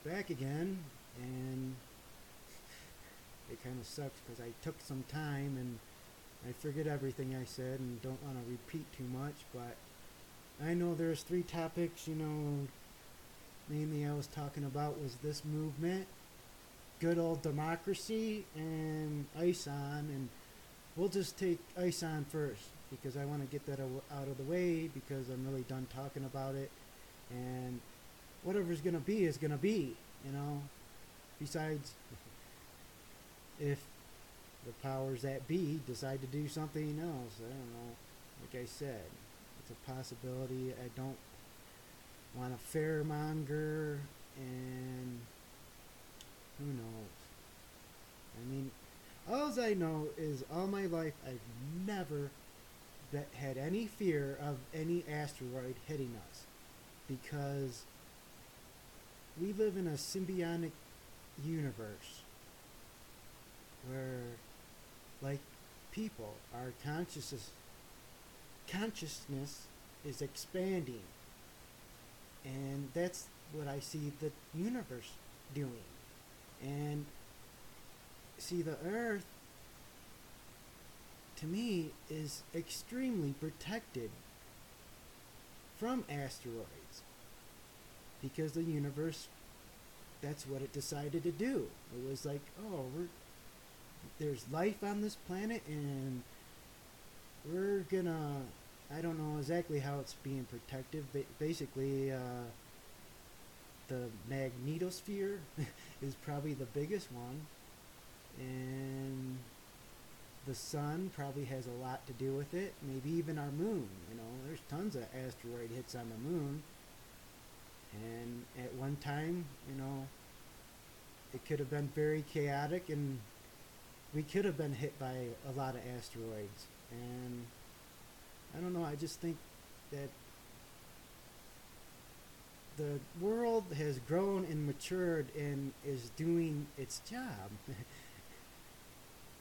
back again, and it kind of sucks because I took some time and I forget everything I said and don't want to repeat too much, but I know there's three topics, mainly I was talking about was this movement, good old democracy, and ISON, and we'll just take ISON first because I want to get that out of the way because I'm really done talking about it, and whatever's going to be is going to be, besides if the powers that be decide to do something else. I don't know. Like I said, it's a possibility. I don't want to fearmonger, and who knows? I mean, all I know is all my life I've never had any fear of any asteroid hitting us because we live in a symbiotic universe where, like people, our consciousness is expanding, and that's what I see the universe doing. And see, the Earth to me is extremely protected from asteroids because the universe, that's what it decided to do. It was like, oh, there's life on this planet, and we're gonna, I don't know exactly how it's being protected. Basically, the magnetosphere is probably the biggest one, and the sun probably has a lot to do with it. Maybe even our moon. There's tons of asteroid hits on the moon, and at one time, it could have been very chaotic, and we could have been hit by a lot of asteroids. And I don't know, I just think that the world has grown and matured and is doing its job,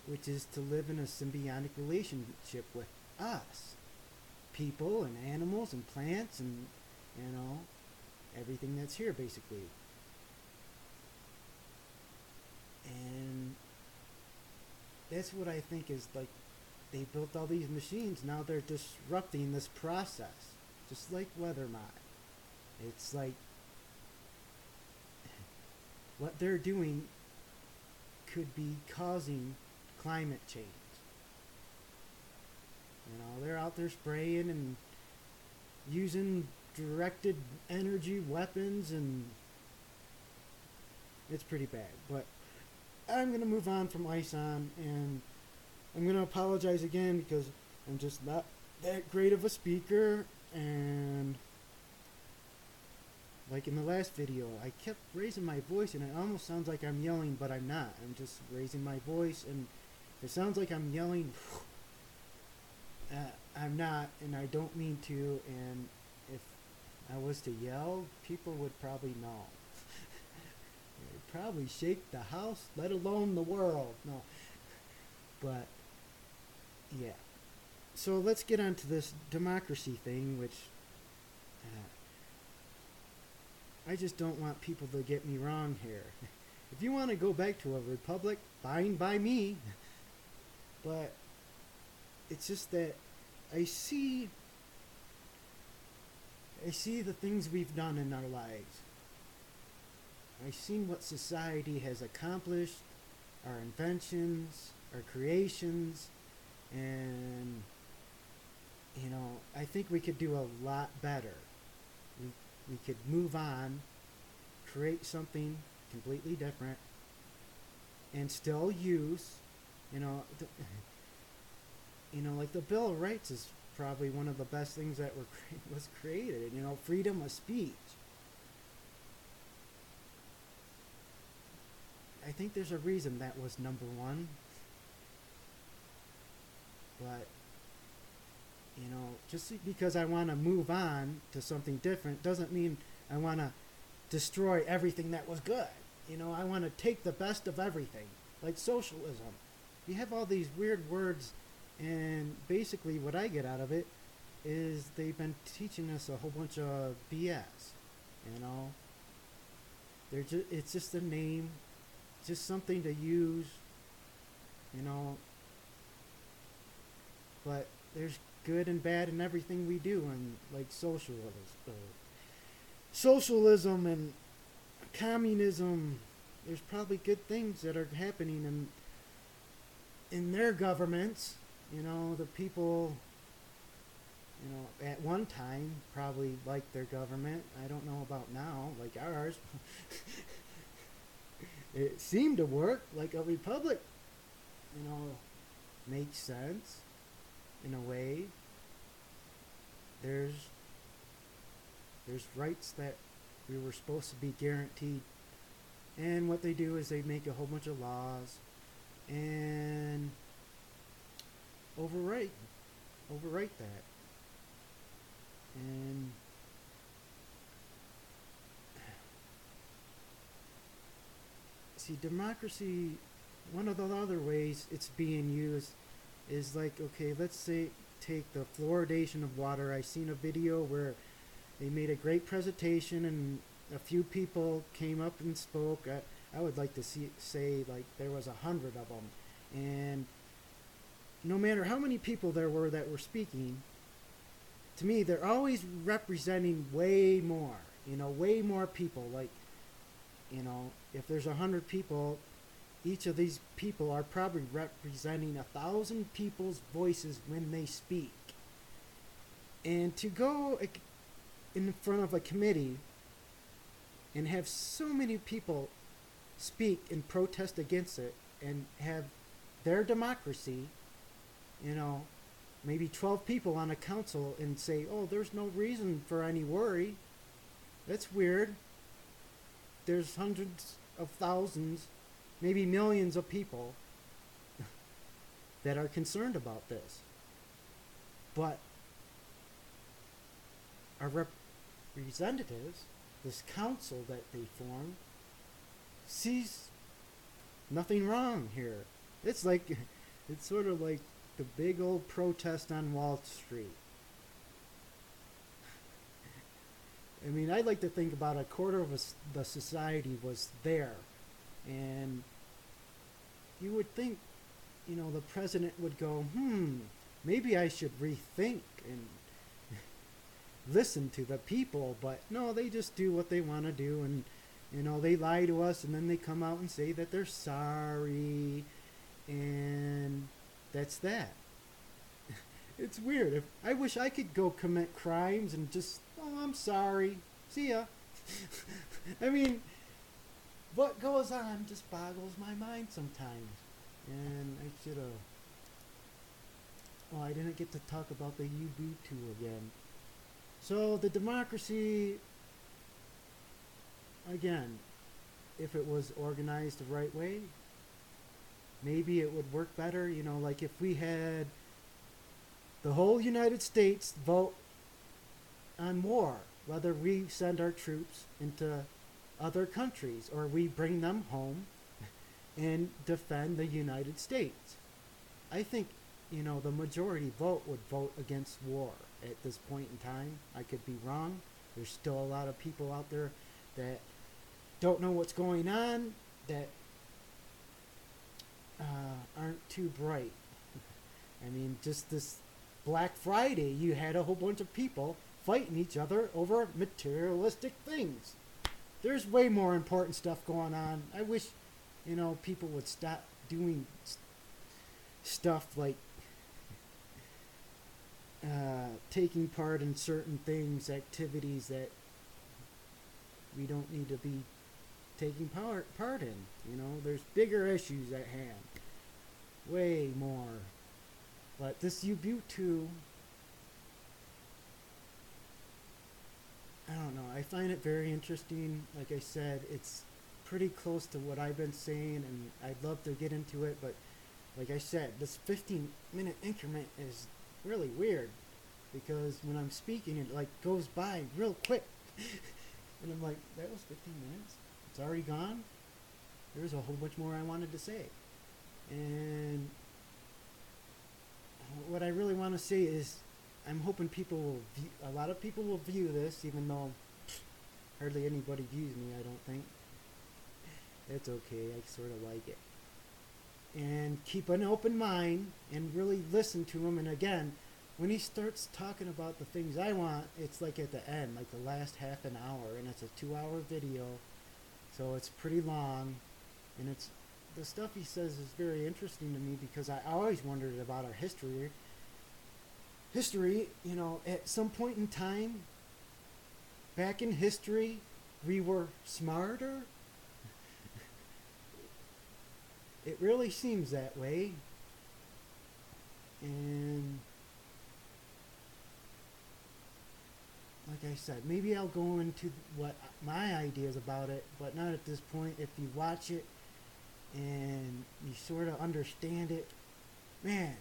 which is to live in a symbiotic relationship with us, people and animals and plants and, everything that's here basically. And that's what I think is like, they built all these machines, now they're disrupting this process, just like Weathermod. It's like what they're doing could be causing climate change. They're out there spraying and using directed energy weapons, and it's pretty bad. But I'm going to move on from ISON, and I'm going to apologize again because I'm just not that great of a speaker, and like in the last video, I kept raising my voice, and it almost sounds like I'm yelling, but I'm not. I'm just raising my voice, and it sounds like I'm yelling. I'm not, and I don't mean to, and if I was to yell, people would probably know. It'd probably shake the house, let alone the world. No. But, yeah. So let's get on to this democracy thing, which I just don't want people to get me wrong here. If you want to go back to a republic, fine by me. But it's just that I see the things we've done in our lives. I've seen what society has accomplished, our inventions, our creations, and I think we could do a lot better. We could move on, create something completely different, and still use, like the Bill of Rights is probably one of the best things that was created. Freedom of speech. I think there's a reason that was number one. But just because I want to move on to something different doesn't mean I want to destroy everything that was good. I want to take the best of everything, like socialism. You have all these weird words, and basically what I get out of it is they've been teaching us a whole bunch of BS, it's just a name, just something to use, you know. But there's good and bad in everything we do, and like socialism and communism. There's probably good things that are happening in their governments. You know, the people, you know, at one time probably liked their government. I don't know about now, like ours. It seemed to work like a republic, you know, makes sense in a way. There's there's rights that we were supposed to be guaranteed. And what they do is they make a whole bunch of laws and overwrite overwrite that. And see, democracy, one of the other ways it's being used is like, okay, let's say take the fluoridation of water. I seen a video where they made a great presentation and a few people came up and spoke. I would like to say like there was 100 of them, and no matter how many people there were that were speaking, to me they're always representing way more. You know, way more people. Like, you know, if there's 100 people, each of these people are probably representing 1,000 people's voices when they speak. And to go in front of a committee and have so many people speak and protest against it and have their democracy, you know, maybe 12 people on a council and say, oh, there's no reason for any worry. That's weird. There's hundreds of thousands, maybe millions of people that are concerned about this. But our representatives, this council that they form, sees nothing wrong here. It's like, it's sort of like the big old protest on Wall Street. I mean, I'd like to think about a quarter of the society was there. And you would think, you know, the president would go, maybe I should rethink and listen to the people. But no, they just do what they want to do. And, you know, they lie to us and then they come out and say that they're sorry. And that's that. It's weird. I wish I could go commit crimes and just, oh, I'm sorry. See ya. I mean, what goes on just boggles my mind sometimes. And I should have... Oh, I didn't get to talk about the Ubuntu again. So, the democracy, again, if it was organized the right way, maybe it would work better. You know, like if we had the whole United States vote on war, whether we send our troops into other countries or we bring them home and defend the United States. I think, you know, the majority vote would vote against war at this point in time. I could be wrong. There's still a lot of people out there that don't know what's going on, that aren't too bright. I mean, just this Black Friday, you had a whole bunch of people fighting each other over materialistic things. There's way more important stuff going on. I wish, you know, people would stop doing stuff like taking part in certain things, activities that we don't need to be taking part in. You know, there's bigger issues at hand. Way more. But this Ubuntu, I don't know, I find it very interesting. Like I said, it's pretty close to what I've been saying, and I'd love to get into it, but like I said, this 15-minute increment is really weird, because when I'm speaking, it like goes by real quick. And I'm like, that was 15 minutes? It's already gone? There's a whole bunch more I wanted to say. And what I really want to say is, I'm hoping people will a lot of people will view this, even though hardly anybody views me, I don't think. It's okay. I sort of like it. And keep an open mind and really listen to him. And again, when he starts talking about the things I want, it's like at the end, like the last half an hour, and it's a 2 hour video, so it's pretty long, and it's the stuff he says is very interesting to me because I always wondered about our history. At some point in time, back in history, we were smarter. It really seems that way. And like I said, maybe I'll go into what my ideas about it, but not at this point. If you watch it and you sort of understand it, man,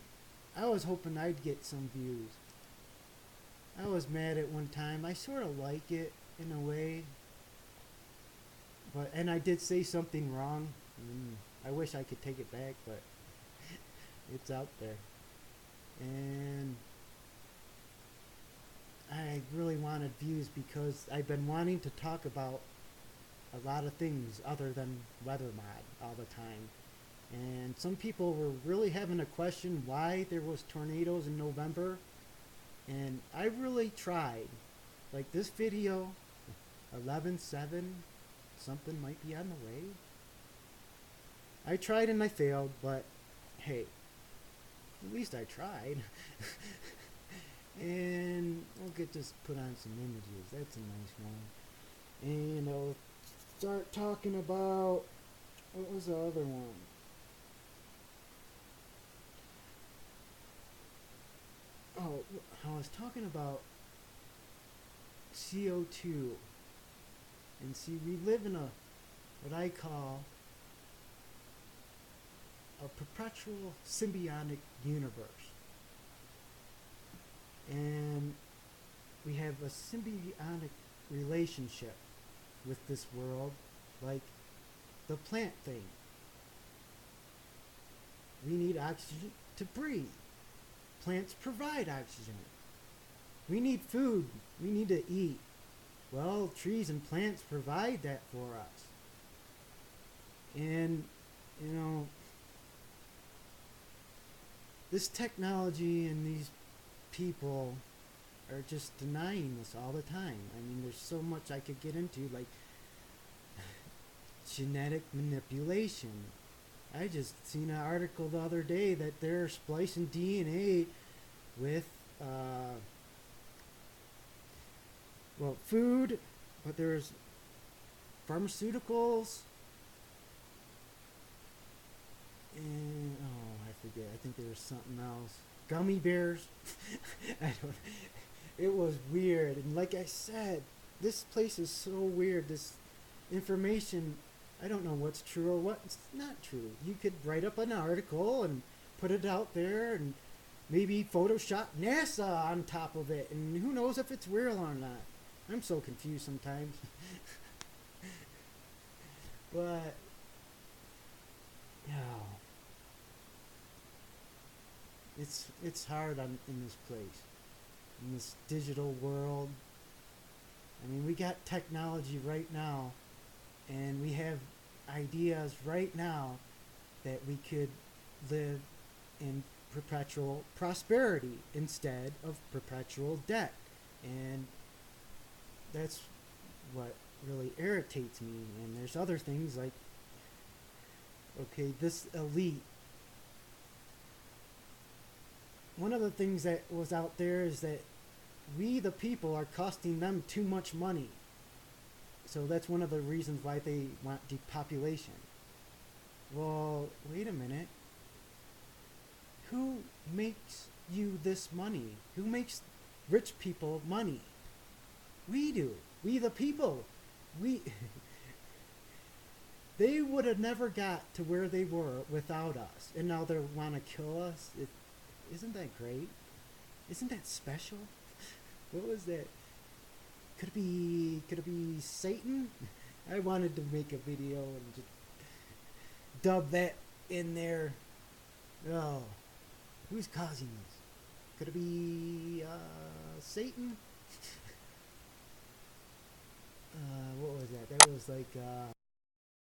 I was hoping I'd get some views. I was mad at one time. I sort of like it in a way, and I did say something wrong. I wish I could take it back, but it's out there. And I really wanted views because I've been wanting to talk about a lot of things other than WeatherMod all the time. And some people were really having a question why there was tornadoes in November. And I really tried. Like this video, 11.7, something might be on the way. I tried and I failed, but hey, at least I tried. And I'll get this put on some images. That's a nice one. And I'll start talking about, what was the other one? Oh, I was talking about CO2. And see, we live in what I call a perpetual symbiotic universe. And we have a symbiotic relationship with this world, like the plant thing. We need oxygen to breathe. Plants provide oxygen. We need food. We need to eat. Well, trees and plants provide that for us. And, this technology and these people are just denying this all the time. I mean, there's so much I could get into, like genetic manipulation. I just seen an article the other day that they're splicing DNA with, food, but there's pharmaceuticals, and, I forget, I think there was something else. Gummy bears. It was weird, and like I said, this place is so weird. This information, I don't know what's true or what's not true. You could write up an article and put it out there and maybe Photoshop NASA on top of it, and who knows if it's real or not. I'm so confused sometimes. But, it's hard in this place, in this digital world. I mean, we got technology right now, and we have ideas right now that we could live in perpetual prosperity instead of perpetual debt. And that's what really irritates me. And there's other things like, okay, this elite. One of the things that was out there is that we, the people, are costing them too much money. So that's one of the reasons why they want depopulation. Well, wait a minute. Who makes you this money? Who makes rich people money? We do. We, the people. They would have never got to where they were without us. And now they want to kill us. Isn't that great? Isn't that special? What was that? Could it be Satan? I wanted to make a video and just dub that in there. Oh, who's causing this? Could it be Satan? What was that? That was like